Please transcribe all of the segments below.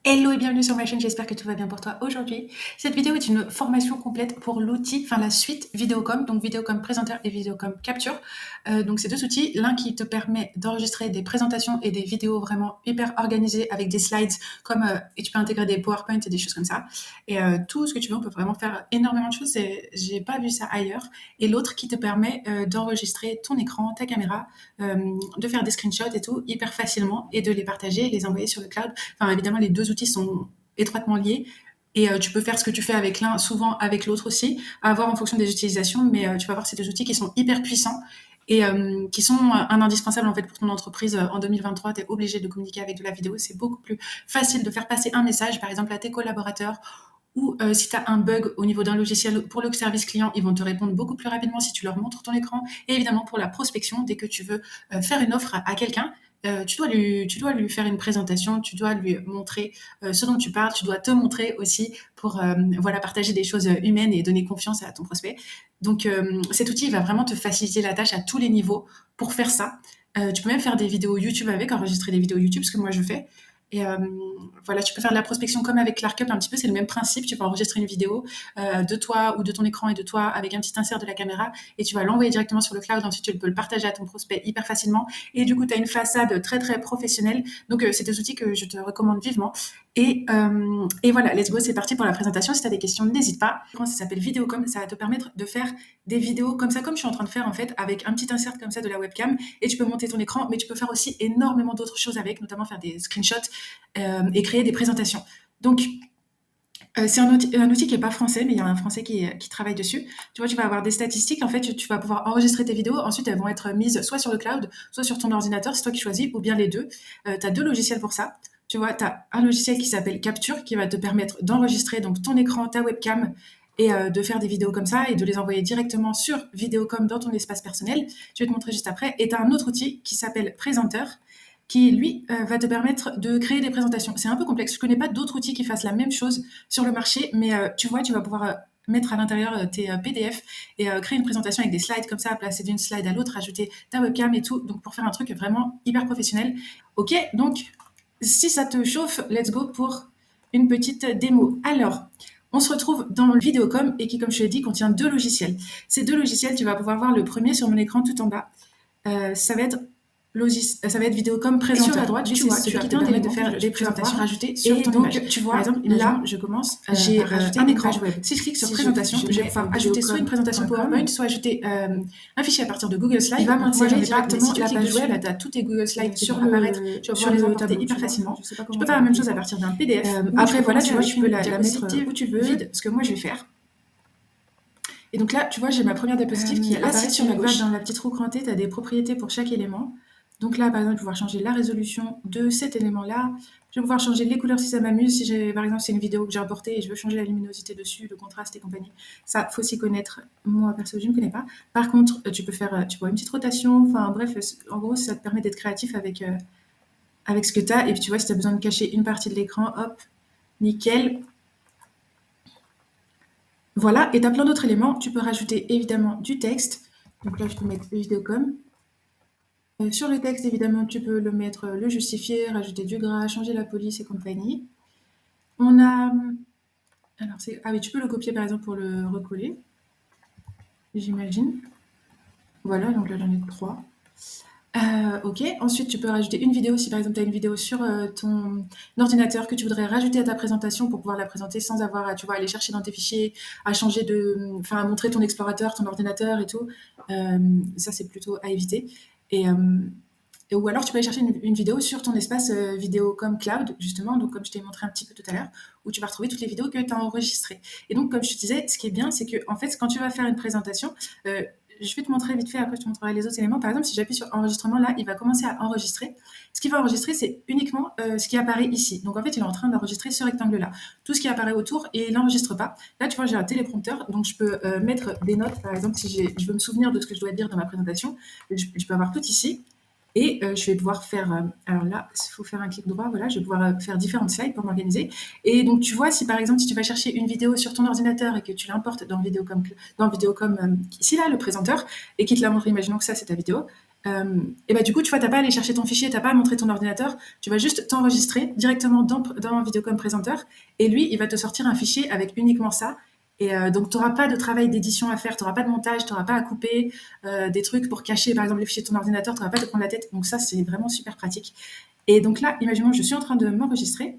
Hello et bienvenue sur ma chaîne, j'espère que tout va bien pour toi aujourd'hui. Cette vidéo est une formation complète pour l'outil, enfin la suite Vidéocom, donc Vidéocom Présenteur et Vidéocom Capture. Donc ces deux outils, l'un qui te permet d'enregistrer des présentations et des vidéos vraiment hyper organisées avec des slides, et tu peux intégrer des PowerPoint et des choses comme ça. Et tout ce que tu veux, on peut vraiment faire énormément de choses, j'ai pas vu ça ailleurs. Et l'autre qui te permet d'enregistrer ton écran, ta caméra, de faire des screenshots et tout hyper facilement et de les partager et les envoyer sur le cloud. Enfin, évidemment, les deux outils sont étroitement liés. Et tu peux faire ce que tu fais avec l'un, souvent avec l'autre aussi, à voir en fonction des utilisations. Mais tu vas voir ces deux outils qui sont hyper puissants et qui sont un indispensable en fait pour ton entreprise. En 2023, tu es obligé de communiquer avec de la vidéo. C'est beaucoup plus facile de faire passer un message, par exemple, à tes collaborateurs ou si tu as un bug au niveau d'un logiciel pour le service client, ils vont te répondre beaucoup plus rapidement si tu leur montres ton écran. Et évidemment, pour la prospection, dès que tu veux faire une offre à quelqu'un, tu dois lui faire une présentation, tu dois lui montrer ce dont tu parles, tu dois te montrer aussi pour voilà, partager des choses humaines et donner confiance à ton prospect. Donc cet outil il va vraiment te faciliter la tâche à tous les niveaux pour faire ça. Tu peux même faire des vidéos YouTube avec, enregistrer des vidéos YouTube, ce que moi je fais. Et voilà, tu peux faire de la prospection comme avec ClarkUp un petit peu, c'est le même principe. Tu vas enregistrer une vidéo de toi ou de ton écran et de toi avec un petit insert de la caméra et tu vas l'envoyer directement sur le cloud. Ensuite, tu peux le partager à ton prospect hyper facilement. Et du coup, tu as une façade très, très professionnelle. Donc, c'est des outils que je te recommande vivement. Et voilà, let's go, c'est parti pour la présentation. Si tu as des questions, n'hésite pas. Ça s'appelle Vidéocom, ça va te permettre de faire des vidéos comme ça, comme je suis en train de faire en fait, avec un petit insert comme ça de la webcam. Et tu peux monter ton écran, mais tu peux faire aussi énormément d'autres choses avec, notamment faire des screenshots et créer des présentations. Donc, c'est un outil qui n'est pas français, mais il y a un français qui travaille dessus. Tu vois, tu vas avoir des statistiques. En fait, tu vas pouvoir enregistrer tes vidéos. Ensuite, elles vont être mises soit sur le cloud, soit sur ton ordinateur. C'est toi qui choisis, ou bien les deux. Tu as deux logiciels pour ça. Tu vois, tu as un logiciel qui s'appelle Capture, qui va te permettre d'enregistrer donc ton écran, ta webcam, et de faire des vidéos comme ça et de les envoyer directement sur Vidéocom dans ton espace personnel. Je vais te montrer juste après. Et tu as un autre outil qui s'appelle Présenteur, qui, lui, va te permettre de créer des présentations. C'est un peu complexe. Je ne connais pas d'autres outils qui fassent la même chose sur le marché, mais tu vois, tu vas pouvoir mettre à l'intérieur tes PDF et créer une présentation avec des slides comme ça, placer d'une slide à l'autre, ajouter ta webcam et tout, donc pour faire un truc vraiment hyper professionnel. Ok, donc si ça te chauffe, let's go pour une petite démo. Alors, on se retrouve dans le Vidéocom et qui, comme je te l'ai dit, contient deux logiciels. Ces deux logiciels, tu vas pouvoir voir le premier sur mon écran tout en bas. Ça va être Vidéocom Présenteur. Et sur la droite, tu vois, celui qui te permet de faire des présentations rajoutées sur ton image. Tu vois, par exemple, là, je commence, j'ai rajouté un écran web. Si je clique sur Présentation, je vais pouvoir ajouter soit une présentation PowerPoint, soit ajouter un fichier à partir de Google Slides. Il va m'insérer directement la page web. Tu as tous tes Google Slides qui vont apparaître sur les importer hyper facilement. Tu peux faire la même chose à partir d'un PDF. Après, voilà, tu vois, tu peux la mettre où tu veux, vide, ce que moi je vais faire. Et donc là, tu vois, j'ai ma première diapositive qui apparaît sur ma gauche. Dans la petite roue crantée, tu as des propriétés pour chaque élément. Donc là, par exemple, je vais pouvoir changer la résolution de cet élément-là. Je vais pouvoir changer les couleurs si ça m'amuse. Si j'ai, par exemple, c'est une vidéo que j'ai importée et je veux changer la luminosité dessus, le contraste et compagnie. Ça, faut s'y connaître. Moi, perso, je ne connais pas. Par contre, tu peux faire, tu vois, une petite rotation. Enfin, bref, en gros, ça te permet d'être créatif avec ce que tu as. Et puis, tu vois, si tu as besoin de cacher une partie de l'écran, hop, nickel. Voilà, et tu as plein d'autres éléments. Tu peux rajouter évidemment du texte. Donc là, je peux mettre Vidéocom. Sur le texte, évidemment, tu peux le mettre, le justifier, rajouter du gras, changer la police et compagnie. On a... Alors, ah oui, tu peux le copier par exemple pour le recoller, j'imagine. Voilà, donc là j'en ai 3. Ok, ensuite tu peux rajouter une vidéo si par exemple tu as une vidéo sur ton ordinateur que tu voudrais rajouter à ta présentation pour pouvoir la présenter sans avoir à, tu vois, aller chercher dans tes fichiers, à changer à montrer ton explorateur, ton ordinateur et tout. Ça c'est plutôt à éviter. Ou alors tu peux aller chercher une vidéo sur ton espace Vidéocom Cloud, justement, donc comme je t'ai montré un petit peu tout à l'heure, où tu vas retrouver toutes les vidéos que tu as enregistrées. Et donc, comme je te disais, ce qui est bien, c'est que en fait, quand tu vas faire une présentation, je vais te montrer vite fait, après je te montrerai les autres éléments. Par exemple, si j'appuie sur enregistrement, là, il va commencer à enregistrer. Ce qu'il va enregistrer, c'est uniquement ce qui apparaît ici. Donc en fait, il est en train d'enregistrer ce rectangle-là. Tout ce qui apparaît autour, et il n'enregistre pas. Là, tu vois, j'ai un téléprompteur, donc je peux mettre des notes, par exemple, si je veux me souvenir de ce que je dois dire dans ma présentation, je peux avoir tout ici. Et je vais pouvoir faire, alors là, il faut faire un clic droit, voilà, je vais pouvoir faire différentes slides pour m'organiser. Et donc, tu vois, si par exemple, si tu vas chercher une vidéo sur ton ordinateur et que tu l'importes dans Vidéocom, ici là, le présenteur, et qu'il te la montre, imaginons que ça, c'est ta vidéo, Et bah, du coup, tu vois, tu pas à aller chercher ton fichier, tu pas à montrer ton ordinateur, tu vas juste t'enregistrer directement dans Videocom Presenter et lui, il va te sortir un fichier avec uniquement ça. Et donc, tu n'auras pas de travail d'édition à faire, tu n'auras pas de montage, tu n'auras pas à couper des trucs pour cacher, par exemple, les fichiers de ton ordinateur, tu n'auras pas à te prendre la tête. Donc, ça, c'est vraiment super pratique. Et donc là, imaginons, je suis en train de m'enregistrer.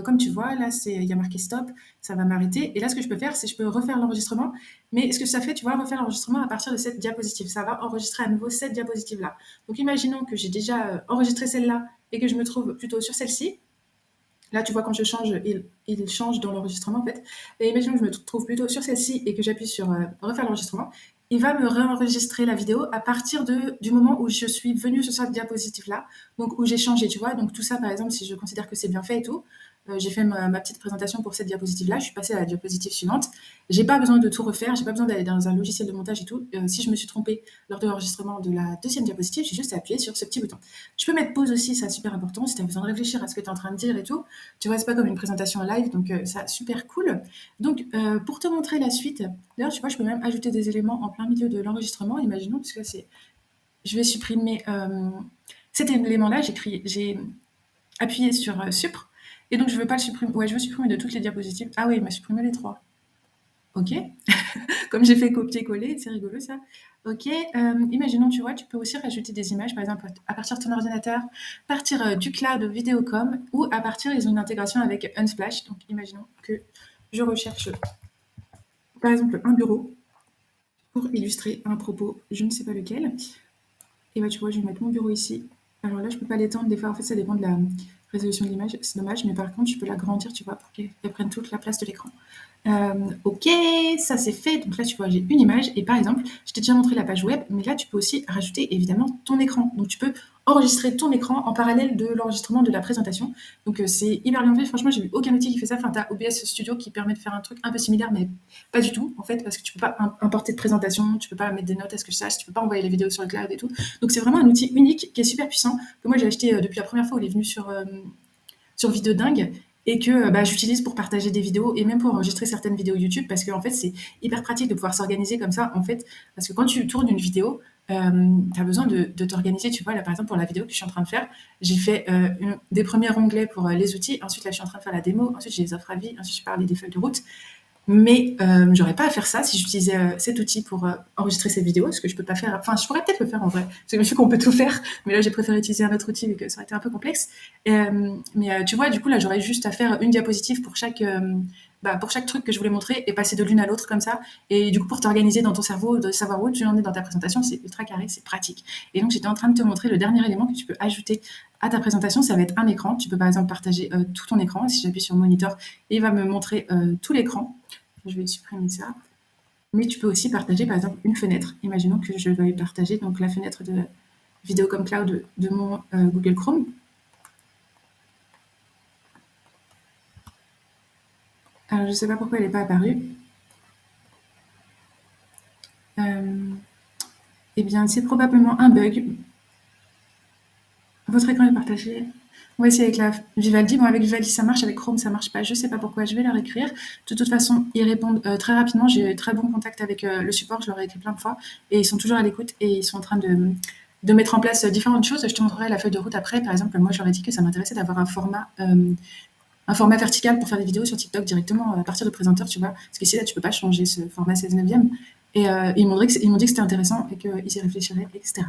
Comme tu vois, là, il y a marqué stop, ça va m'arrêter. Et là, ce que je peux faire, c'est que je peux refaire l'enregistrement. Mais ce que ça fait, tu vois, refaire l'enregistrement à partir de cette diapositive. Ça va enregistrer à nouveau cette diapositive-là. Donc, imaginons que j'ai déjà enregistré celle-là et que je me trouve plutôt sur celle-ci. Là, tu vois, quand je change, il change dans l'enregistrement, en fait. Et imaginons que je me trouve plutôt sur celle-ci et que j'appuie sur refaire l'enregistrement. Il va me réenregistrer la vidéo à partir du moment où je suis venue sur cette diapositive-là, donc où j'ai changé, tu vois. Donc tout ça, par exemple, si je considère que c'est bien fait et tout, j'ai fait ma petite présentation pour cette diapositive-là, je suis passée à la diapositive suivante. J'ai pas besoin de tout refaire, j'ai pas besoin d'aller dans un logiciel de montage et tout. Si je me suis trompée lors de l'enregistrement de la deuxième diapositive, j'ai juste à appuyer sur ce petit bouton. Je peux mettre pause aussi, c'est super important, si tu as besoin de réfléchir à ce que tu es en train de dire et tout. Tu vois, c'est pas comme une présentation en live, donc ça, super cool. Donc, pour te montrer la suite, d'ailleurs, tu vois, je peux même ajouter des éléments en plein milieu de l'enregistrement, imaginons, parce que là, je vais supprimer cet élément-là, j'ai appuyé sur Supr, et donc je veux pas le supprimer, ouais, je veux supprimer de toutes les diapositives. Ah oui, il m'a supprimé les 3. Ok, comme j'ai fait copier-coller, c'est rigolo ça. Ok, imaginons, tu vois, tu peux aussi rajouter des images, par exemple, à partir de ton ordinateur, à partir du cloud Videocom, ou à partir, ils ont une intégration avec Unsplash. Donc, imaginons que je recherche, par exemple, un bureau pour illustrer un propos, je ne sais pas lequel. Et bah, tu vois, je vais mettre mon bureau ici. Alors là, je peux pas l'étendre, des fois, en fait, ça dépend de la résolution de l'image, c'est dommage, mais par contre, je peux l'agrandir, tu vois, pour qu'elle prenne toute la place de l'écran. Ok, ça c'est fait. Donc là, tu vois, j'ai une image. Et par exemple, je t'ai déjà montré la page web, mais là, tu peux aussi rajouter évidemment ton écran. Donc tu peux enregistrer ton écran en parallèle de l'enregistrement de la présentation. Donc c'est hyper bien fait. Franchement, j'ai vu aucun outil qui fait ça. Enfin, tu as OBS Studio qui permet de faire un truc un peu similaire, mais pas du tout, en fait, parce que tu peux pas importer de présentation, tu peux pas mettre des notes à ce que je sache, tu peux pas envoyer les vidéos sur le cloud et tout. Donc c'est vraiment un outil unique qui est super puissant, que moi j'ai acheté depuis la première fois où il est venu sur Vidéo Dingue et que bah, j'utilise pour partager des vidéos et même pour enregistrer certaines vidéos YouTube parce qu'en fait c'est hyper pratique de pouvoir s'organiser comme ça en fait parce que quand tu tournes une vidéo tu as besoin de t'organiser, tu vois, là par exemple pour la vidéo que je suis en train de faire, j'ai fait des premiers onglets pour les outils, ensuite là je suis en train de faire la démo, ensuite j'ai les offres à vie, ensuite je parle des feuilles de route. Mais j'aurais pas à faire ça si j'utilisais cet outil pour enregistrer cette vidéo, ce que je peux pas faire. Enfin, je pourrais peut-être le faire en vrai. Parce que je sais qu'on peut tout faire, mais là j'ai préféré utiliser un autre outil vu que ça aurait été un peu complexe. Mais tu vois, du coup là j'aurais juste à faire une diapositive pour chaque truc que je voulais montrer et passer de l'une à l'autre comme ça. Et du coup pour t'organiser dans ton cerveau, de savoir où tu en es dans ta présentation, c'est ultra carré, c'est pratique. Et donc j'étais en train de te montrer le dernier élément que tu peux ajouter à ta présentation, ça va être un écran. Tu peux par exemple partager tout ton écran. Si j'appuie sur monitor, il va me montrer tout l'écran. Je vais supprimer ça. Mais tu peux aussi partager par exemple une fenêtre. Imaginons que je veuille partager donc la fenêtre de Videocom Cloud de mon Google Chrome. Alors je ne sais pas pourquoi elle n'est pas apparue. Eh bien c'est probablement un bug. Votre écran est partagé. On va essayer avec la Vivaldi. Bon, avec Vivaldi, ça marche. Avec Chrome, ça marche pas. Je sais pas pourquoi. Je vais leur écrire. De toute façon, ils répondent très rapidement. J'ai eu très bon contact avec le support. Je leur ai écrit plein de fois. Et ils sont toujours à l'écoute. Et ils sont en train de mettre en place différentes choses. Je te montrerai la feuille de route après. Par exemple, moi, je leur ai dit que ça m'intéressait d'avoir un format vertical pour faire des vidéos sur TikTok directement à partir de présenteur, tu vois. Parce qu'ici, là, tu peux pas changer ce format 16 neuvième. Et ils m'ont dit que c'était intéressant et qu'ils y réfléchiraient, etc.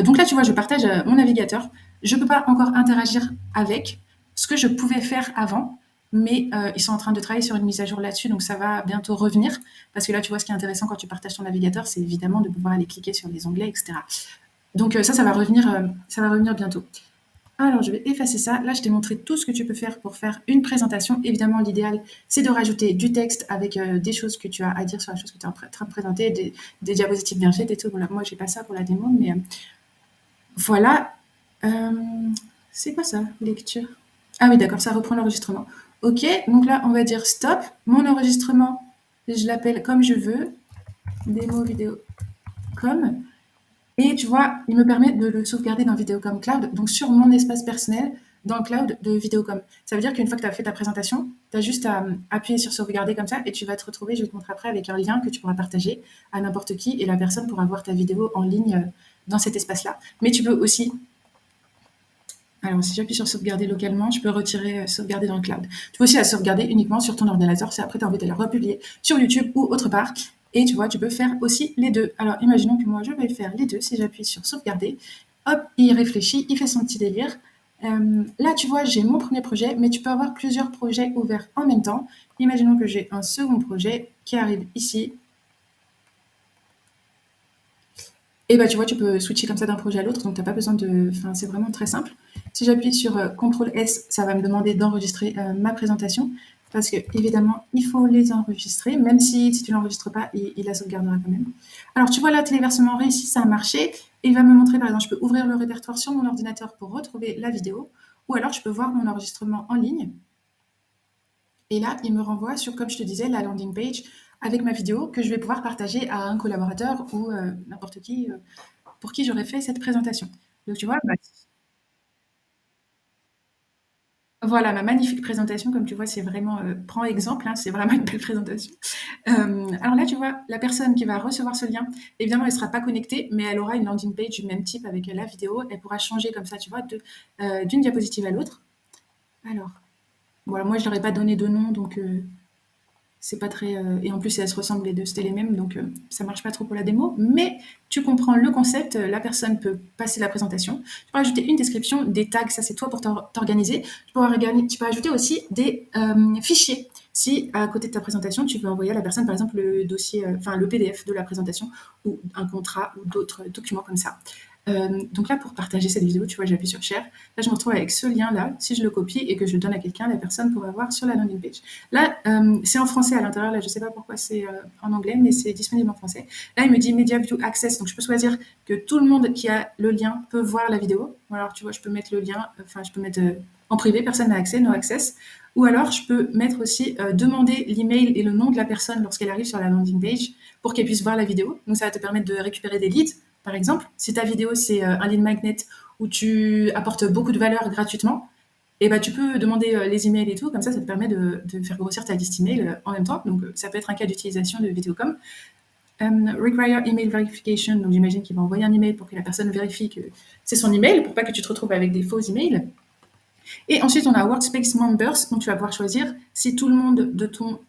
Donc là, tu vois, je partage mon navigateur. Je ne peux pas encore interagir avec ce que je pouvais faire avant, mais ils sont en train de travailler sur une mise à jour là-dessus, donc ça va bientôt revenir. Parce que là, tu vois, ce qui est intéressant quand tu partages ton navigateur, c'est évidemment de pouvoir aller cliquer sur les onglets, etc. Donc ça va revenir bientôt. Alors, je vais effacer ça. Là, je t'ai montré tout ce que tu peux faire pour faire une présentation. Évidemment, l'idéal, c'est de rajouter du texte avec des choses que tu as à dire sur la chose que tu es en train de présenter, des diapositives bien faites et tout. Voilà, moi, j'ai pas ça pour la démo, mais voilà. C'est quoi ça, lecture? Ah oui, d'accord, ça reprend l'enregistrement. Ok, donc là, on va dire stop. Mon enregistrement, je l'appelle comme je veux. Démo vidéo comme. Et tu vois, il me permet de le sauvegarder dans Videocom Cloud, donc sur mon espace personnel, dans le cloud de Videocom. Ça veut dire qu'une fois que tu as fait ta présentation, tu as juste à appuyer sur sauvegarder comme ça et tu vas te retrouver, je vais te montrer après, avec un lien que tu pourras partager à n'importe qui et la personne pourra voir ta vidéo en ligne dans cet espace-là. Mais tu peux aussi, alors si j'appuie sur sauvegarder localement, je peux retirer sauvegarder dans le cloud. Tu peux aussi la sauvegarder uniquement sur ton ordinateur, si après tu as envie de la republier sur YouTube ou autre part. Et tu vois, tu peux faire aussi les deux. Alors imaginons que moi je vais faire les deux. Si j'appuie sur sauvegarder, hop, il réfléchit, il fait son petit délire. Là, tu vois, j'ai mon premier projet, mais tu peux avoir plusieurs projets ouverts en même temps. Imaginons que j'ai un second projet qui arrive ici. Et bah, tu vois, tu peux switcher comme ça d'un projet à l'autre, donc tu n'as pas besoin de. Enfin, c'est vraiment très simple. Si j'appuie sur CTRL S, ça va me demander d'enregistrer ma présentation, parce que évidemment, il faut les enregistrer, même si tu ne l'enregistres pas, il la sauvegardera quand même. Alors, tu vois là, téléversement réussi, ça a marché. Et il va me montrer, par exemple, je peux ouvrir le répertoire sur mon ordinateur pour retrouver la vidéo, ou alors je peux voir mon enregistrement en ligne. Et là, il me renvoie sur, comme je te disais, la landing page avec ma vidéo que je vais pouvoir partager à un collaborateur ou n'importe qui pour qui j'aurais fait cette présentation. Donc tu vois, voilà ma magnifique présentation, comme tu vois, c'est vraiment, prends exemple, hein, c'est vraiment une belle présentation. Alors là, tu vois, la personne qui va recevoir ce lien, évidemment, elle ne sera pas connectée, mais elle aura une landing page du même type avec la vidéo. Elle pourra changer comme ça, tu vois, d'une diapositive à l'autre. Alors, voilà, moi, je leur ai pas donné de nom, donc c'est pas très. Et en plus, elles se ressemblent les deux, c'était les mêmes, donc ça marche pas trop pour la démo. Mais tu comprends le concept, la personne peut passer la présentation. Tu peux ajouter une description, des tags, ça c'est toi pour t'organiser. Tu peux ajouter aussi des fichiers. Si à côté de ta présentation, tu veux envoyer à la personne, par exemple, le dossier, enfin le PDF de la présentation ou un contrat ou d'autres documents comme ça. Donc là, pour partager cette vidéo, tu vois, j'appuie sur Share. Là, je me retrouve avec ce lien-là. Si je le copie et que je le donne à quelqu'un, la personne pourra voir sur la landing page. Là, c'est en français à l'intérieur. Là, je ne sais pas pourquoi c'est en anglais, mais c'est disponible en français. Là, il me dit Media View Access. Donc, je peux choisir que tout le monde qui a le lien peut voir la vidéo. Alors, tu vois, je peux mettre le lien, enfin, je peux mettre en privé, personne n'a accès, no access. Ou alors, je peux mettre aussi demander l'email et le nom de la personne lorsqu'elle arrive sur la landing page pour qu'elle puisse voir la vidéo. Donc, ça va te permettre de récupérer des leads. Par exemple, si ta vidéo c'est un lead magnet où tu apportes beaucoup de valeur gratuitement, et bah, tu peux demander les emails et tout, comme ça te permet de faire grossir ta liste email en même temps. Donc ça peut être un cas d'utilisation de Videocom. Require email verification, donc j'imagine qu'il va envoyer un email pour que la personne vérifie que c'est son email, pour pas que tu te retrouves avec des faux emails. Et ensuite, on a Workspace Members, donc tu vas pouvoir choisir si tout le monde de ton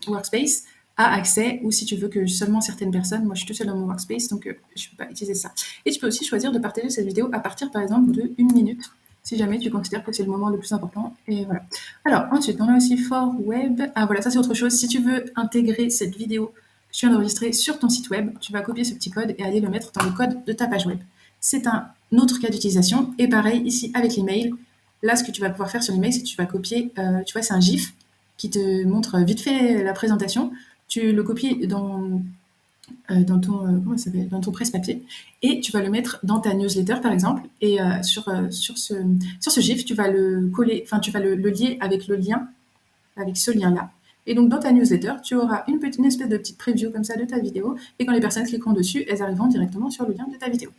Workspace a accès ou si tu veux que seulement certaines personnes. Moi, je suis toute seule dans mon Workspace, donc je ne peux pas utiliser ça. Et tu peux aussi choisir de partager cette vidéo à partir, par exemple, de 1 minute, si jamais tu considères que c'est le moment le plus important. Et voilà. Alors, ensuite, on a aussi For Web. Ah, voilà, ça c'est autre chose. Si tu veux intégrer cette vidéo que tu viens d'enregistrer sur ton site web, tu vas copier ce petit code et aller le mettre dans le code de ta page web. C'est un autre cas d'utilisation. Et pareil, ici, avec l'email, là, ce que tu vas pouvoir faire sur l'email, c'est que tu vas copier, tu vois, c'est un GIF qui te montre vite fait la présentation. Tu le copies dans ton, comment ça s'appelle, dans ton presse-papier et tu vas le mettre dans ta newsletter, par exemple. Et sur ce GIF, tu vas le coller, enfin, tu vas le lier avec le lien, avec ce lien-là. Et donc, dans ta newsletter, tu auras une espèce de petite preview comme ça de ta vidéo. Et quand les personnes cliqueront dessus, elles arriveront directement sur le lien de ta vidéo.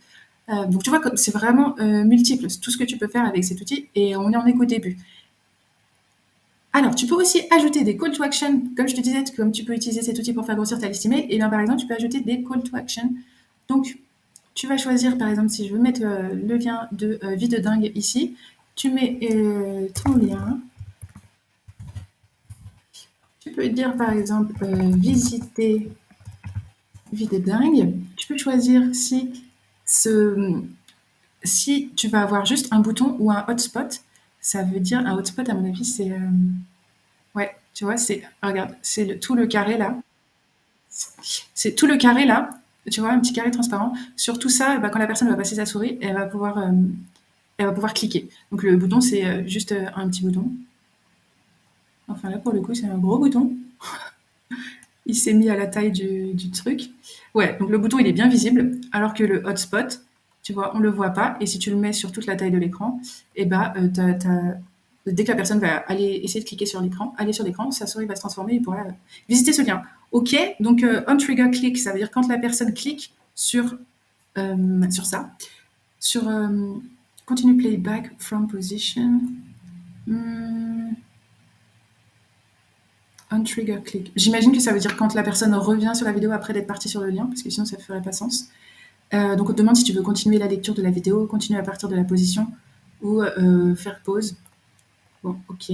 Donc tu vois, c'est vraiment multiple, tout ce que tu peux faire avec cet outil et on en est qu'au début. Alors, tu peux aussi ajouter des call to action, comme je te disais, comme tu peux utiliser cet outil pour faire grossir ta liste email, et bien par exemple, tu peux ajouter des call to action. Donc, tu vas choisir, par exemple, si je veux mettre le lien de Vie de dingue ici, tu mets ton lien. Tu peux dire, par exemple, visiter Vie de dingue. Tu peux choisir si tu vas avoir juste un bouton ou un hotspot. Ça veut dire un hotspot, à mon avis, c'est ouais, tu vois, c'est regarde, c'est tout le carré là. C'est tout le carré là. Tu vois, un petit carré transparent. Sur tout ça, bah, quand la personne va passer sa souris, elle va pouvoir cliquer. Donc le bouton, c'est juste un petit bouton. Enfin là, pour le coup, c'est un gros bouton. Il s'est mis à la taille du truc. Ouais, donc le bouton, il est bien visible, alors que le hotspot, tu vois, on le voit pas. Et si tu le mets sur toute la taille de l'écran, et bah, dès que la personne va aller essayer de cliquer sur l'écran, aller sur l'écran, sa souris va se transformer et pourra visiter ce lien. Ok, donc on trigger click, ça veut dire quand la personne clique sur ça, sur continue playback from position. Un trigger click. J'imagine que ça veut dire quand la personne revient sur la vidéo après d'être partie sur le lien, parce que sinon ça ne ferait pas sens. Donc on te demande si tu veux continuer la lecture de la vidéo, continuer à partir de la position ou faire pause. Bon, ok.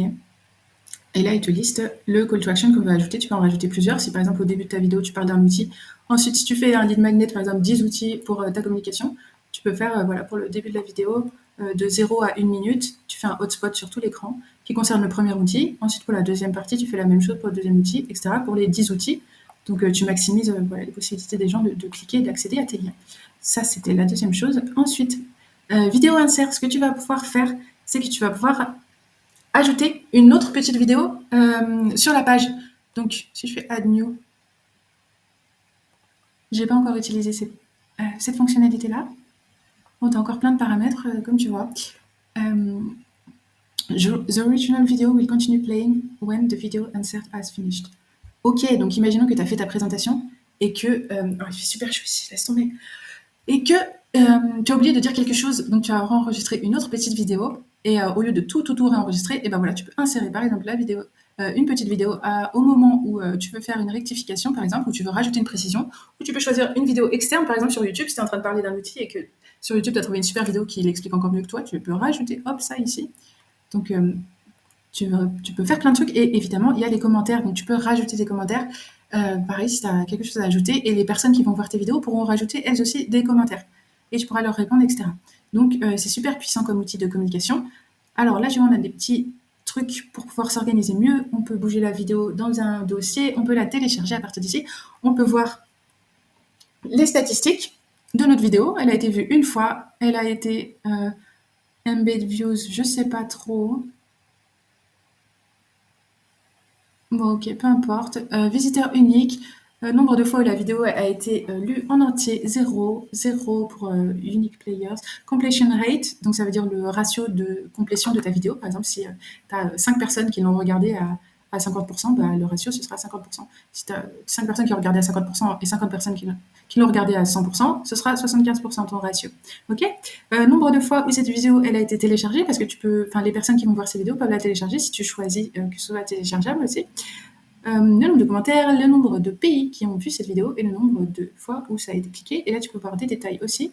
Et là, il te liste le call to action qu'on va ajouter. Tu peux en rajouter plusieurs. Si par exemple au début de ta vidéo, tu parles d'un outil. Ensuite, si tu fais un lead magnet, par exemple 10 outils pour ta communication, tu peux faire voilà, pour le début de la vidéo, de 0 à 1 minute, tu fais un hotspot sur tout l'écran qui concerne le premier outil. Ensuite, pour la deuxième partie, tu fais la même chose pour le deuxième outil, etc. pour les 10 outils. Donc tu maximises voilà, les possibilités des gens de cliquer et d'accéder à tes liens. Ça, c'était la deuxième chose. Ensuite, vidéo insert, ce que tu vas pouvoir faire, c'est que tu vas pouvoir ajouter une autre petite vidéo sur la page. Donc, si je fais Add New, j'ai pas encore utilisé cette fonctionnalité-là. Bon, tu as encore plein de paramètres, comme tu vois. The original video will continue playing when the video insert has finished. Ok, donc imaginons que tu as fait ta présentation et que... il fait super chaud ici, laisse tomber. Et que tu as oublié de dire quelque chose, donc tu as enregistré une autre petite vidéo, et au lieu de tout réenregistrer, et ben voilà, tu peux insérer par exemple la vidéo, une petite vidéo au moment où tu veux faire une rectification par exemple, ou tu veux rajouter une précision, ou tu peux choisir une vidéo externe par exemple sur YouTube, si tu es en train de parler d'un outil et que sur YouTube tu as trouvé une super vidéo qui l'explique encore mieux que toi, tu peux rajouter hop ça ici. Donc tu peux faire plein de trucs, et évidemment il y a les commentaires, donc tu peux rajouter des commentaires. Pareil, si tu as quelque chose à ajouter, et les personnes qui vont voir tes vidéos pourront rajouter elles aussi des commentaires. Et tu pourras leur répondre, etc. Donc, c'est super puissant comme outil de communication. Alors là, tu vois, on a des petits trucs pour pouvoir s'organiser mieux. On peut bouger la vidéo dans un dossier, on peut la télécharger à partir d'ici. On peut voir les statistiques de notre vidéo. Elle a été vue une fois, elle a été embed views, je sais pas trop. Bon, ok, peu importe. Visiteur unique, nombre de fois où la vidéo a été lue en entier, 0, 0 pour unique players. Completion rate, donc ça veut dire le ratio de complétion de ta vidéo. Par exemple, si tu as 5 personnes qui l'ont regardée à 50%, bah, le ratio, ce sera 50%. Si tu as 5 personnes qui l'ont regardé à 50% et 50 personnes qui l'ont regardé à 100%, ce sera 75% ton ratio. Ok. Nombre de fois où cette vidéo elle a été téléchargée, parce que les personnes qui vont voir ces vidéos peuvent la télécharger si tu choisis que ce soit téléchargeable aussi. Le nombre de commentaires, le nombre de pays qui ont vu cette vidéo et le nombre de fois où ça a été cliqué. Et là, tu peux voir des détails aussi.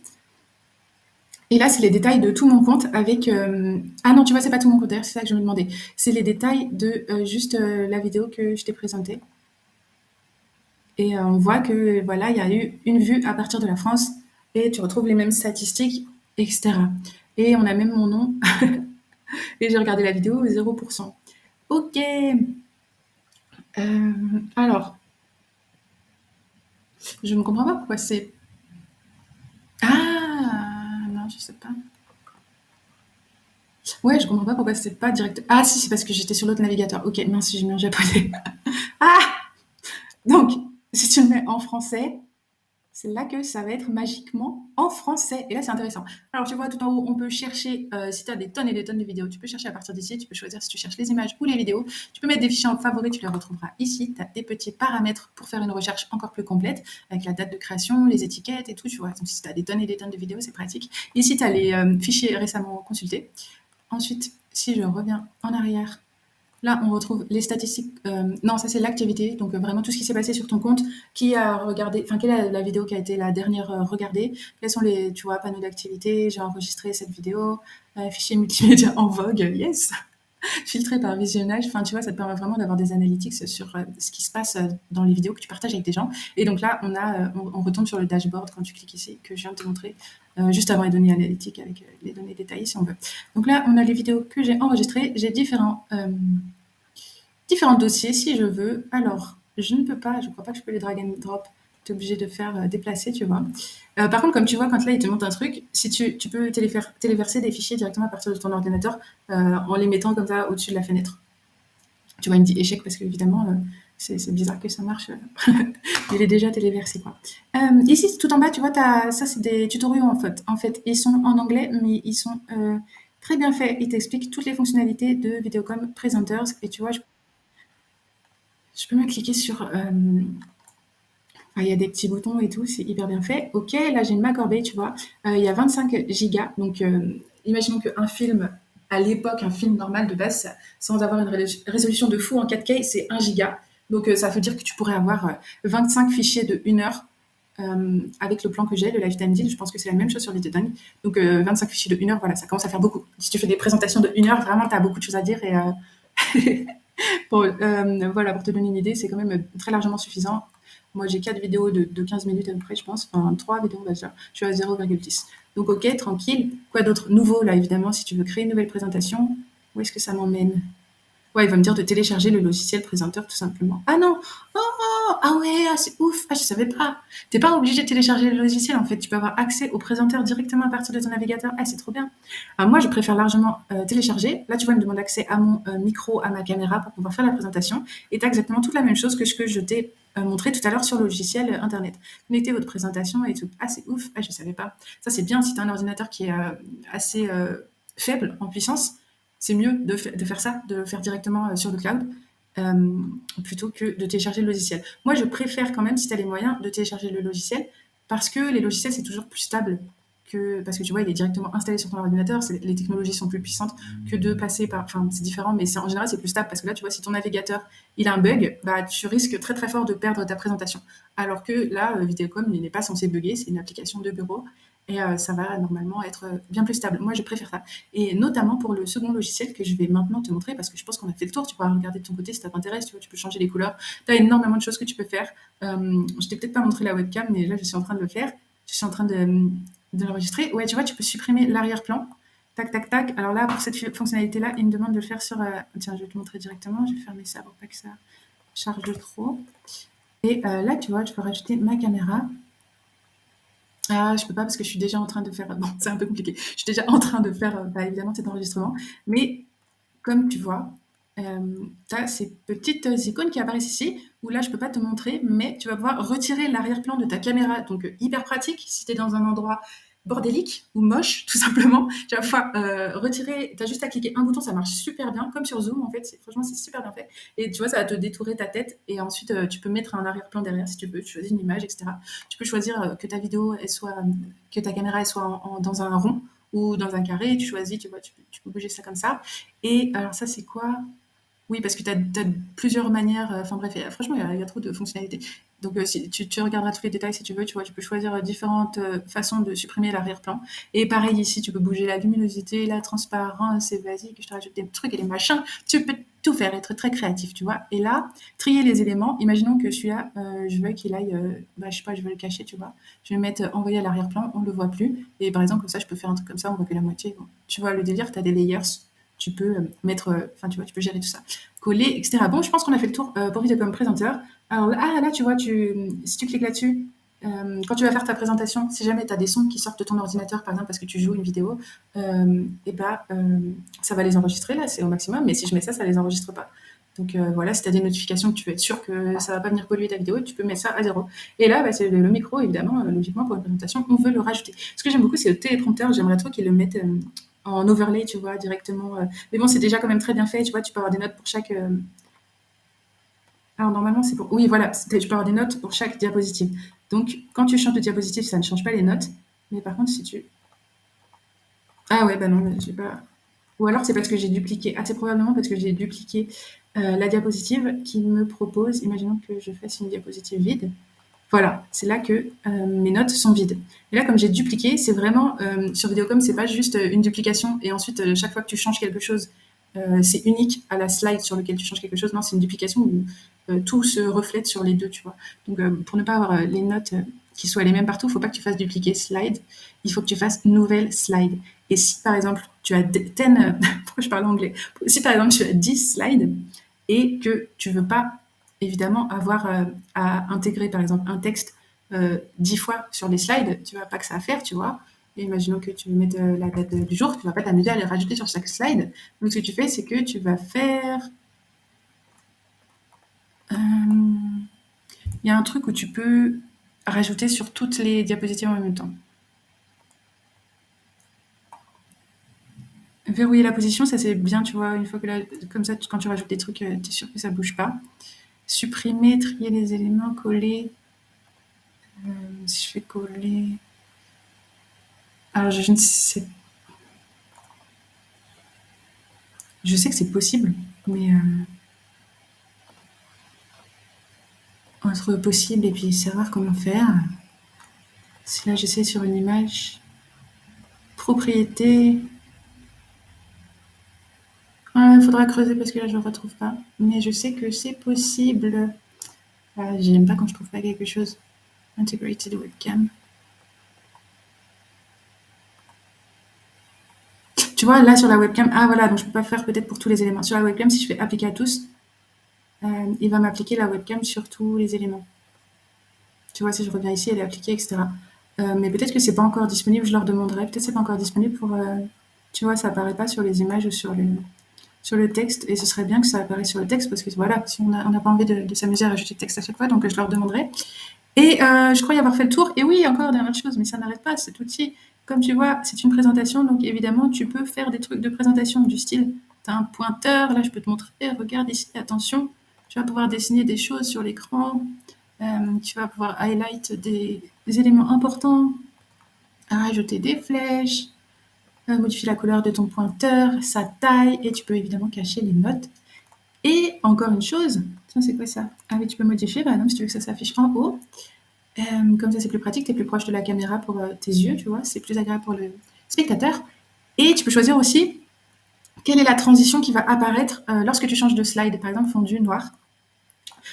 Et là, c'est les détails de tout mon compte avec... Ah non, tu vois, c'est pas tout mon compte, c'est ça que je me demandais. C'est les détails de juste la vidéo que je t'ai présentée. Et on voit que voilà, il y a eu une vue à partir de la France et tu retrouves les mêmes statistiques, etc. Et on a même mon nom. Et j'ai regardé la vidéo, 0%. Ok. Alors, je ne comprends pas pourquoi c'est... Ah non, je sais pas. Ouais, je comprends pas pourquoi c'est pas direct. Ah si, c'est parce que j'étais sur l'autre navigateur. Ok, mince, j'ai mis en japonais. Ah. Donc, si tu le mets en français, c'est là que ça va être magiquement en français. Et là, c'est intéressant. Alors, tu vois, tout en haut, on peut chercher, si tu as des tonnes et des tonnes de vidéos, tu peux chercher à partir d'ici. Tu peux choisir si tu cherches les images ou les vidéos. Tu peux mettre des fichiers en favoris, tu les retrouveras ici. Tu as des petits paramètres pour faire une recherche encore plus complète, avec la date de création, les étiquettes et tout, tu vois. Donc, si tu as des tonnes et des tonnes de vidéos, c'est pratique. Ici, tu as les fichiers récemment consultés. Ensuite, si je reviens en arrière, là, on retrouve les statistiques. Non, ça c'est l'activité. Donc vraiment tout ce qui s'est passé sur ton compte, qui a regardé, enfin quelle est la vidéo qui a été la dernière regardée, quels sont les, tu vois, panneaux d'activité, j'ai enregistré cette vidéo, fichier multimédia en vogue, yes, filtré par visionnage. Enfin, tu vois, ça te permet vraiment d'avoir des analytics sur ce qui se passe dans les vidéos que tu partages avec des gens. Et donc là, on retombe sur le dashboard quand tu cliques ici, que je viens de te montrer, juste avant les données analytiques avec les données détaillées si on veut. Donc là, on a les vidéos que j'ai enregistrées. J'ai différents dossiers si je veux. Alors, je ne peux pas, je crois pas que je peux les drag and drop. Tu es obligé de faire déplacer, tu vois. Par contre, comme tu vois, quand là, il te montre un truc, si tu peux téléverser des fichiers directement à partir de ton ordinateur en les mettant comme ça au-dessus de la fenêtre. Tu vois, il me dit échec parce qu'évidemment, c'est bizarre que ça marche. Il est déjà téléversé, quoi. Ici, tout en bas, tu vois, ça, c'est des tutoriaux, en fait. En fait, ils sont en anglais, mais ils sont très bien faits. Ils t'expliquent toutes les fonctionnalités de Videocom Presenters. Et tu vois, je peux même cliquer sur... il y a des petits boutons et tout, c'est hyper bien fait. Ok, là j'ai une ma corbeille, tu vois. Il y a 25 gigas. Donc, imaginons qu'un film, à l'époque, un film normal de base, sans avoir une résolution de fou en 4K, c'est 1 giga. Donc, ça veut dire que tu pourrais avoir 25 fichiers de 1 heure avec le plan que j'ai, le Lifetime Deal, je pense que c'est la même chose sur l'idée dingue. Donc 25 fichiers de 1 heure, voilà, ça commence à faire beaucoup. Si tu fais des présentations de 1 heure, vraiment, tu as beaucoup de choses à dire et bon, voilà, pour te donner une idée, c'est quand même très largement suffisant. Moi, j'ai 4 vidéos de 15 minutes à peu près, je pense. Enfin, 3 vidéos, on va dire. Je suis à 0,10. Donc, ok, tranquille. Quoi d'autre? Nouveau, là, évidemment, si tu veux créer une nouvelle présentation, où est-ce que ça m'emmène? Ouais, il va me dire de télécharger le logiciel présenteur, tout simplement. Ah non! Oh! Ah ouais, ah, c'est ouf! Ah, je savais pas. T'es pas obligé de télécharger le logiciel, en fait. Tu peux avoir accès au présenteur directement à partir de ton navigateur. Ah, c'est trop bien. Ah, moi, je préfère largement télécharger. Là, tu vois, il me demande accès à mon micro, à ma caméra pour pouvoir faire la présentation. Et tu as exactement toute la même chose que ce que je t'ai montré tout à l'heure sur le logiciel Internet. Connectez votre présentation et tout. Ah, c'est ouf. Ah, je savais pas. Ça, c'est bien si tu as un ordinateur qui est assez faible en puissance. C'est mieux de faire ça, de le faire directement sur le cloud. euh, Plutôt que de télécharger le logiciel. Moi, je préfère quand même, si tu as les moyens, de télécharger le logiciel, parce que les logiciels, c'est toujours plus stable parce que tu vois, il est directement installé sur ton ordinateur, les technologies sont plus puissantes que de passer par, enfin, c'est différent, mais en général, c'est plus stable, parce que là, tu vois, si ton navigateur, il a un bug, bah, tu risques très très fort de perdre ta présentation. Alors que là, Vidéocom, il n'est pas censé bugger, c'est une application de bureau, et ça va normalement être bien plus stable. Moi, je préfère ça. Et notamment pour le second logiciel que je vais maintenant te montrer, parce que je pense qu'on a fait le tour, tu pourras regarder de ton côté si ça t'intéresse, tu vois, tu peux changer les couleurs, tu as énormément de choses que tu peux faire. Je t'ai peut-être pas montré la webcam, mais là, je suis en train de le faire. Je suis en train de l'enregistrer. Ouais, tu vois, tu peux supprimer l'arrière-plan. Tac, tac, tac. Alors là, pour cette fonctionnalité-là, il me demande de le faire sur... Tiens, je vais te montrer directement. Je vais fermer ça pour pas que ça charge trop. Et là, tu vois, je peux rajouter ma caméra. Ah, je peux pas parce que je suis déjà en train de faire... Bon, c'est un peu compliqué. Je suis déjà en train de faire, bah, évidemment, cet enregistrement. Mais comme tu vois, tu as ces petites icônes qui apparaissent ici, où là, je peux pas te montrer, mais tu vas pouvoir retirer l'arrière-plan de ta caméra. Donc, hyper pratique si tu es dans un endroit bordélique ou moche, tout simplement. Tu vas pouvoir retirer, tu as juste à cliquer un bouton, ça marche super bien, comme sur Zoom, en fait. Franchement, c'est super bien fait. Et tu vois, ça va te détourer ta tête. Et ensuite, tu peux mettre un arrière-plan derrière si tu veux. Tu choisis une image, etc. Tu peux choisir que ta vidéo, elle soit, que ta caméra, elle soit dans un rond ou dans un carré. Tu choisis, tu vois, tu peux bouger ça comme ça. Et alors ça, c'est quoi? Oui, parce que tu as plusieurs manières, enfin bref, franchement, il y a trop de fonctionnalités. Donc si tu regarderas tous les détails si tu veux, tu vois, tu peux choisir différentes façons de supprimer l'arrière-plan. Et pareil ici, tu peux bouger la luminosité, la transparence, et vas-y, que je te rajoute des trucs et des machins. Tu peux tout faire, être très créatif, tu vois. Et là, trier les éléments. Imaginons que celui-là, je veux qu'il aille, bah, je sais pas, je veux le cacher, tu vois. Je vais mettre envoyer à l'arrière-plan, on ne le voit plus. Et par exemple, comme ça, je peux faire un truc comme ça, on voit que la moitié. Bon. Tu vois le délire, tu as des layers, tu peux mettre, enfin, tu vois, tu peux gérer tout ça. Coller, etc. Bon, je pense qu'on a fait le tour pour Vidéo comme présenteur. Alors là, tu vois, si tu cliques là-dessus, quand tu vas faire ta présentation, si jamais tu as des sons qui sortent de ton ordinateur, par exemple, parce que tu joues une vidéo, et bah, ça va les enregistrer, là, c'est au maximum, mais si je mets ça, ça les enregistre pas. Donc voilà, si tu as des notifications que tu veux être sûr que ça va pas venir polluer ta vidéo, tu peux mettre ça à 0. Et là, bah, c'est le micro, évidemment, logiquement, pour une présentation, on veut le rajouter. Ce que j'aime beaucoup, c'est le téléprompteur. J'aimerais trop qu'ils le mettent en overlay, tu vois, directement. Mais bon, c'est déjà quand même très bien fait, tu vois, tu peux avoir des notes pour chaque... Alors normalement, c'est pour... Oui, voilà, tu peux avoir des notes pour chaque diapositive. Donc, quand tu changes de diapositive, ça ne change pas les notes. Mais par contre, si tu... Ah ouais, bah non, j'ai pas... Ou alors c'est parce que j'ai dupliqué. Ah, c'est probablement parce que j'ai dupliqué la diapositive qui me propose... Imaginons que je fasse une diapositive vide. Voilà, c'est là que mes notes sont vides. Et là, comme j'ai dupliqué, c'est vraiment sur Vidéocom, c'est pas juste une duplication et ensuite chaque fois que tu changes quelque chose, c'est unique à la slide sur lequel tu changes quelque chose. Non, c'est une duplication où tout se reflète sur les deux, tu vois. Donc, pour ne pas avoir les notes qui soient les mêmes partout, il ne faut pas que tu fasses dupliquer slide. Il faut que tu fasses nouvelle slide. Et si par exemple tu as 10, pourquoi je parle anglais? Si par exemple tu as 10 slides et que tu veux pas évidemment avoir à intégrer par exemple un texte 10 fois sur les slides, tu vas pas que ça à faire, tu vois. Et imaginons que tu veux mettre la date du jour, tu vas pas t'amuser à les rajouter sur chaque slide. Donc ce que tu fais, c'est que tu vas faire... Il y a un truc où tu peux rajouter sur toutes les diapositives en même temps. Verrouiller la position, ça c'est bien, tu vois, une fois que là, comme ça, quand tu rajoutes des trucs, tu es sûr que ça bouge pas. Supprimer, trier les éléments, coller. Si je fais coller... Alors je ne sais... Je sais que c'est possible, mais entre possible et puis savoir comment faire... Si là j'essaie sur une image, propriété, il faudra creuser parce que là je ne le retrouve pas. Mais je sais que c'est possible. J'aime pas quand je trouve pas quelque chose. Integrated webcam. Tu vois, là sur la webcam, ah voilà, donc je peux pas faire peut-être pour tous les éléments. Sur la webcam, si je fais appliquer à tous, il va m'appliquer la webcam sur tous les éléments. Tu vois, si je reviens ici, elle est appliquée, etc. Mais peut-être que c'est pas encore disponible, je leur demanderai. Peut-être que c'est pas encore disponible pour. Tu vois, ça apparaît pas sur les images ou sur le texte. Et ce serait bien que ça apparaisse sur le texte parce que voilà, si on n'a pas envie de s'amuser à rajouter le texte à chaque fois, donc je leur demanderai. Et je crois y avoir fait le tour. Et oui, encore dernière chose, mais ça n'arrête pas, cet outil. Comme tu vois, c'est une présentation, donc évidemment, tu peux faire des trucs de présentation du style, tu as un pointeur, là je peux te montrer, regarde ici, attention, tu vas pouvoir dessiner des choses sur l'écran, tu vas pouvoir highlight des éléments importants, rajouter des flèches, modifier la couleur de ton pointeur, sa taille, et tu peux évidemment cacher les notes. Et encore une chose, tiens, c'est quoi ça? Ah oui, tu peux modifier, par exemple, si tu veux que ça s'affiche en haut. Comme ça, c'est plus pratique, tu es plus proche de la caméra pour tes yeux, tu vois, c'est plus agréable pour le spectateur. Et tu peux choisir aussi quelle est la transition qui va apparaître lorsque tu changes de slide, par exemple fondu noir.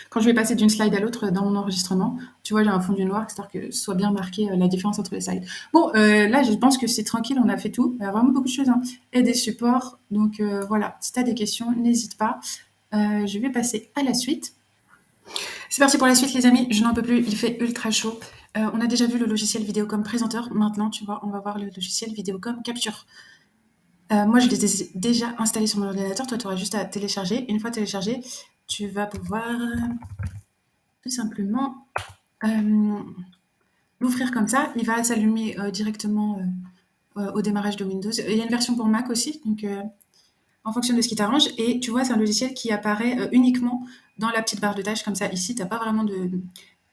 Quand je vais passer d'une slide à l'autre dans mon enregistrement, tu vois, j'ai un fondu noir, histoire que ce soit bien marqué la différence entre les slides. Bon, là, je pense que c'est tranquille, on a fait tout. Il y a vraiment beaucoup de choses, hein. Et des supports. Donc voilà, si tu as des questions, n'hésite pas. Je vais passer à la suite. C'est parti pour la suite, les amis. Je n'en peux plus, il fait ultra chaud. On a déjà vu le logiciel vidéo comme présenteur. Maintenant, tu vois, on va voir le logiciel vidéo comme capture. Moi, je les ai déjà installés sur mon ordinateur. Toi, tu auras juste à télécharger. Une fois téléchargé, tu vas pouvoir tout simplement l'ouvrir comme ça. Il va s'allumer directement au démarrage de Windows. Il y a une version pour Mac aussi, donc en fonction de ce qui t'arrange. Et tu vois, c'est un logiciel qui apparaît uniquement dans la petite barre de tâches comme ça. Ici, tu n'as pas vraiment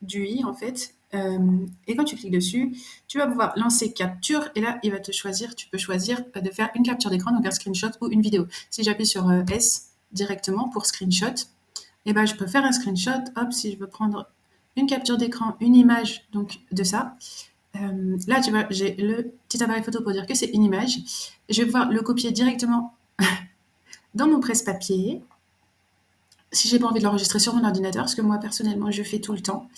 d'UI en fait. Et quand tu cliques dessus, tu vas pouvoir lancer capture et là, il va te choisir, tu peux choisir de faire une capture d'écran, donc un screenshot ou une vidéo. Si j'appuie sur S directement pour screenshot, et ben, je peux faire un screenshot. Hop, si je veux prendre une capture d'écran, une image donc de ça. Là, tu vois, j'ai le petit appareil photo pour dire que c'est une image. Je vais pouvoir le copier directement dans mon presse-papier. Si j'ai pas envie de l'enregistrer sur mon ordinateur, parce que moi personnellement je fais tout le temps.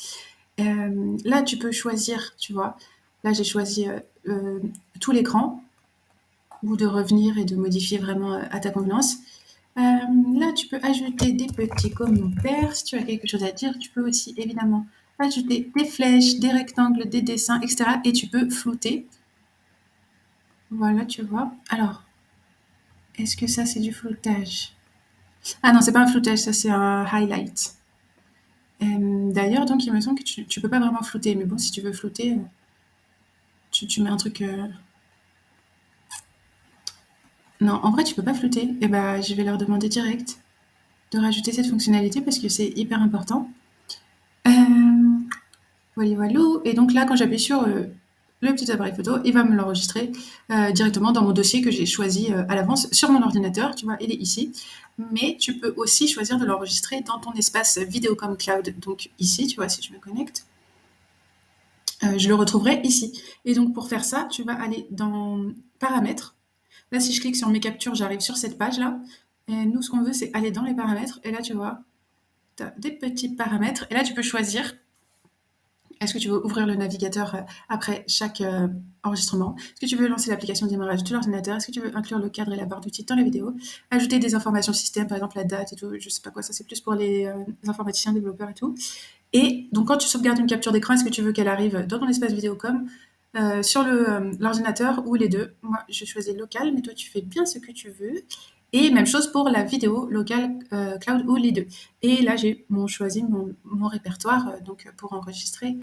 Là tu peux choisir, tu vois. Là j'ai choisi tout l'écran ou de revenir et de modifier vraiment à ta convenance. Là tu peux ajouter des petits commentaires. Si tu as quelque chose à dire, tu peux aussi évidemment ajouter des flèches, des rectangles, des dessins, etc. Et tu peux flouter. Voilà, tu vois. Alors, est-ce que ça c'est du floutage? Ah non, c'est pas un floutage, ça c'est un highlight. D'ailleurs, donc il me semble que tu peux pas vraiment flouter, mais bon, si tu veux flouter, tu mets un truc. Non, en vrai, tu peux pas flouter. Et bah, je vais leur demander direct de rajouter cette fonctionnalité parce que c'est hyper important. Voilà, voilà. Et donc là, quand j'appuie sur le petit appareil photo, il va me l'enregistrer directement dans mon dossier que j'ai choisi à l'avance sur mon ordinateur. Tu vois, il est ici. Mais tu peux aussi choisir de l'enregistrer dans ton espace Videocom Cloud. Donc ici, tu vois, si je me connecte, je le retrouverai ici. Et donc pour faire ça, tu vas aller dans paramètres. Là, si je clique sur mes captures, j'arrive sur cette page-là. Et nous, ce qu'on veut, c'est aller dans les paramètres. Et là, tu vois, tu as des petits paramètres. Et là, tu peux choisir, est-ce que tu veux ouvrir le navigateur après chaque enregistrement? Est-ce que tu veux lancer l'application de démarrage de l'ordinateur? Est-ce que tu veux inclure le cadre et la barre d'outils dans la vidéo? Ajouter des informations système, par exemple la date et tout. Je sais pas quoi, ça c'est plus pour les informaticiens, développeurs et tout. Et donc, quand tu sauvegardes une capture d'écran, est-ce que tu veux qu'elle arrive dans ton espace Vidéocom, sur l'ordinateur ou les deux? Moi, je choisis local, mais toi, tu fais bien ce que tu veux. Et même chose pour la vidéo, local, cloud ou les deux. Et là, j'ai choisi mon répertoire donc, pour enregistrer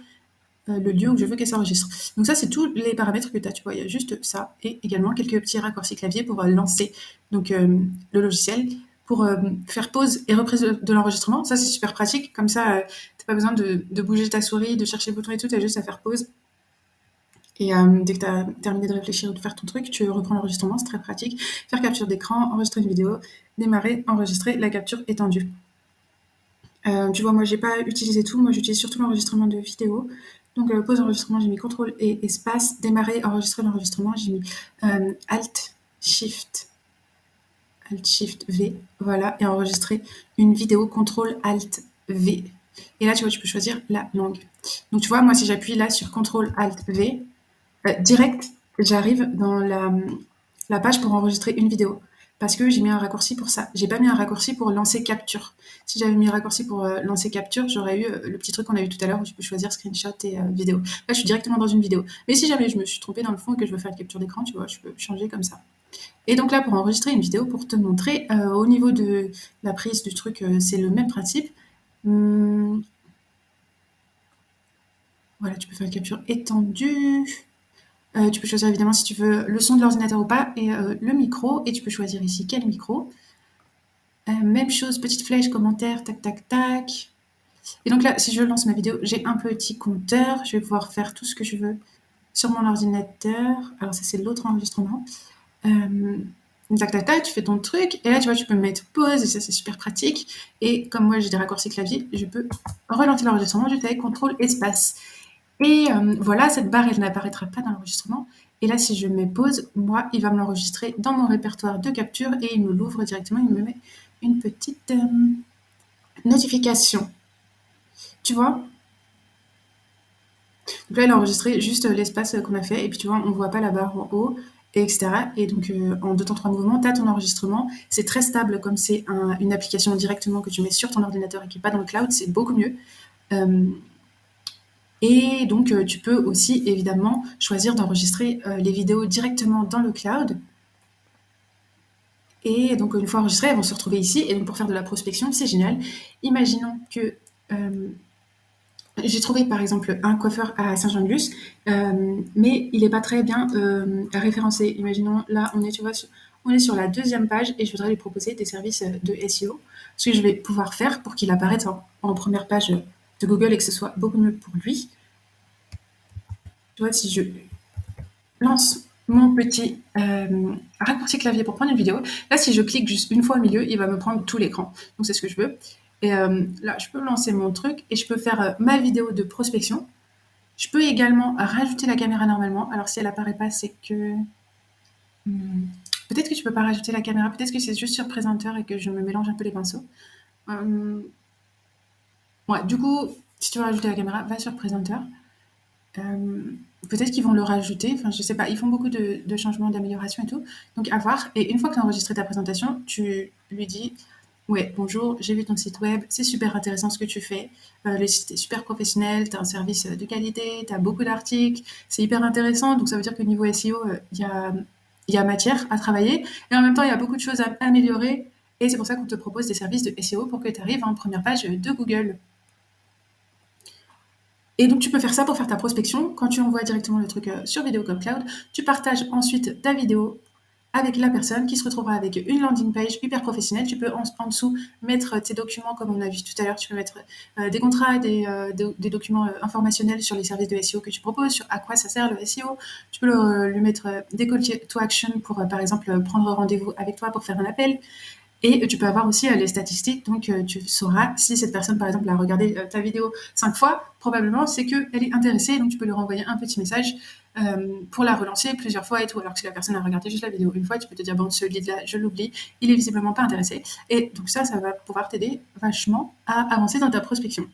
le lieu où je veux qu'elle s'enregistre. Donc ça, c'est tous les paramètres que tu as, tu vois, il y a juste ça, et également quelques petits raccourcis clavier pour lancer donc, le logiciel, pour faire pause et reprise de l'enregistrement. Ça, c'est super pratique, comme ça, t'as pas besoin de bouger ta souris, de chercher le bouton et tout, tu as juste à faire pause. Et dès que tu as terminé de réfléchir ou de faire ton truc, tu reprends l'enregistrement, c'est très pratique. Faire capture d'écran, enregistrer une vidéo, démarrer, enregistrer, la capture étendue. Tu vois, moi, j'ai pas utilisé tout. Moi, j'utilise surtout l'enregistrement de vidéo. Donc pause enregistrement, j'ai mis CTRL et espace, démarrer, enregistrer l'enregistrement, j'ai mis Alt, Shift V, voilà, et enregistrer une vidéo, CTRL Alt V. Et là, tu vois, tu peux choisir la langue. Donc tu vois, moi, si j'appuie là sur CTRL Alt V, direct, j'arrive dans la page pour enregistrer une vidéo. Parce que j'ai mis un raccourci pour ça. J'ai pas mis un raccourci pour lancer capture. Si j'avais mis un raccourci pour lancer capture, j'aurais eu le petit truc qu'on a vu tout à l'heure où tu peux choisir screenshot et vidéo. Là, je suis directement dans une vidéo. Mais si jamais je me suis trompée dans le fond et que je veux faire une capture d'écran, tu vois, je peux changer comme ça. Et donc là, pour enregistrer une vidéo, pour te montrer, au niveau de la prise du truc, c'est le même principe. Voilà, tu peux faire une capture étendue. Tu peux choisir évidemment si tu veux le son de l'ordinateur ou pas et le micro. Et tu peux choisir ici quel micro. Même chose, petite flèche, commentaire, tac, tac, tac. Et donc là, si je lance ma vidéo, j'ai un petit compteur. Je vais pouvoir faire tout ce que je veux sur mon ordinateur. Alors ça, c'est l'autre enregistrement. Tac, tac, tac, tu fais ton truc. Et là, tu vois, tu peux mettre pause et ça, c'est super pratique. Et comme moi, j'ai des raccourcis clavier, je peux relancer l'enregistrement juste avec CTRL espace. Et voilà, cette barre, elle n'apparaîtra pas dans l'enregistrement. Et là, si je mets pause, moi, il va me l'enregistrer dans mon répertoire de capture et il me l'ouvre directement. Il me met une petite notification. Tu vois? Donc là, il a enregistré juste l'espace qu'on a fait. Et puis, tu vois, on ne voit pas la barre en haut, et etc. Et donc, en 2 temps 3 mouvements, tu as ton enregistrement. C'est très stable, comme c'est une application directement que tu mets sur ton ordinateur et qui n'est pas dans le cloud. C'est beaucoup mieux. Et donc, tu peux aussi évidemment choisir d'enregistrer les vidéos directement dans le cloud. Et donc, une fois enregistrées, elles vont se retrouver ici. Et donc, pour faire de la prospection, c'est génial. Imaginons que j'ai trouvé par exemple un coiffeur à Saint-Jean-de-Luz, mais il n'est pas très bien référencé. Imaginons, là, on est, tu vois, on est sur la 2e page et je voudrais lui proposer des services de SEO. Ce que je vais pouvoir faire pour qu'il apparaisse en première page de Google et que ce soit beaucoup mieux pour lui. Tu vois, si je lance mon petit raccourci clavier pour prendre une vidéo, là, si je clique juste une fois au milieu, il va me prendre tout l'écran. Donc, c'est ce que je veux. Et là, je peux lancer mon truc et je peux faire ma vidéo de prospection. Je peux également rajouter la caméra normalement. Alors, si elle apparaît pas, c'est que... peut-être que tu peux pas rajouter la caméra. Peut-être que c'est juste sur présenteur et que je me mélange un peu les pinceaux. Ouais, du coup, si tu veux rajouter la caméra, va sur présenteur. Peut-être qu'ils vont le rajouter, enfin je sais pas, ils font beaucoup de changements, d'améliorations et tout, donc à voir. Et une fois que tu as enregistré ta présentation, tu lui dis ouais, bonjour, j'ai vu ton site web, c'est super intéressant ce que tu fais, le site est super professionnel, tu as un service de qualité, tu as beaucoup d'articles, c'est hyper intéressant, donc ça veut dire que niveau SEO, il y a matière à travailler, et en même temps, il y a beaucoup de choses à améliorer, et c'est pour ça qu'on te propose des services de SEO pour que tu arrives en première page de Google. Et donc, tu peux faire ça pour faire ta prospection. Quand tu envoies directement le truc sur Videocom Cloud, tu partages ensuite ta vidéo avec la personne qui se retrouvera avec une landing page hyper professionnelle. Tu peux en dessous mettre tes documents comme on a vu tout à l'heure. Tu peux mettre des contrats, des documents informationnels sur les services de SEO que tu proposes, sur à quoi ça sert le SEO. Tu peux lui mettre des call to action pour, par exemple, prendre rendez-vous avec toi pour faire un appel. Et tu peux avoir aussi les statistiques, donc tu sauras si cette personne, par exemple, a regardé ta vidéo 5 fois, probablement c'est qu'elle est intéressée, donc tu peux lui renvoyer un petit message pour la relancer plusieurs fois et tout. Alors que si la personne a regardé juste la vidéo une fois, tu peux te dire, bon, ce lead-là, je l'oublie, il est visiblement pas intéressé. Et donc ça va pouvoir t'aider vachement à avancer dans ta prospection.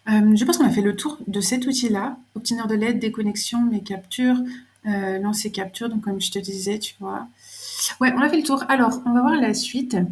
Je pense qu'on a fait le tour de cet outil-là, obtenir de l'aide, déconnexion, mes captures, lancer capture, donc comme je te disais, tu vois. Ouais, on a fait le tour. Alors, on va voir la suite.